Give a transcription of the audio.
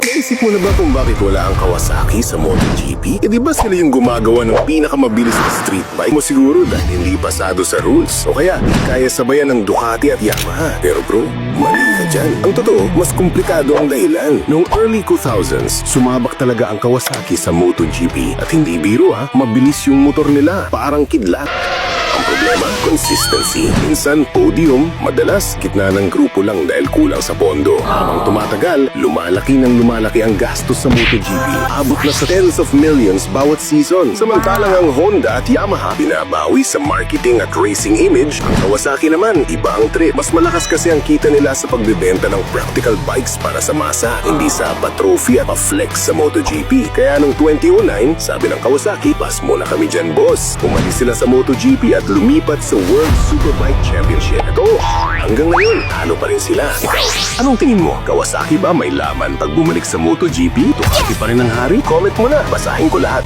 Naisip mo na ba kung bakit wala ang Kawasaki sa MotoGP? Di ba sila yung gumagawa ng pinakamabilis na street bike mo siguro dahil hindi pasado sa rules? O kaya, di kaya sabayan ng Ducati at Yamaha. Pero bro, mali ka dyan. Ang totoo, mas komplikado ang dahilan. Noong early 2000s, sumabak talaga ang Kawasaki sa MotoGP. At hindi biro mabilis yung motor nila. Parang kidlat. Ang problema, consistency. Minsan, podium, madalas, gitna ng grupo lang dahil kulang sa pondo. Habang tumatagal, lumalaki ang gastos sa MotoGP. Abot na sa tens of millions bawat season. Samantalang ang Honda at Yamaha, binabawi sa marketing at racing image. Ang Kawasaki naman, iba ang trip. Mas malakas kasi ang kita nila sa pagbebenta ng practical bikes para sa masa. Hindi sa pa-trophy at pa-flex sa MotoGP. Kaya noong 2009, sabi ng Kawasaki, pas muna kami dyan, boss. Umalis sila sa MotoGP at lumipat sa World Superbike Championship. Ito, hanggang ngayon, talo pa rin sila. Ikaw, anong tingin mo? Kawasaki ba may laman pag bumalik sa MotoGP? Ducati pa rin ang hari? Comment mo na, basahin ko lahat.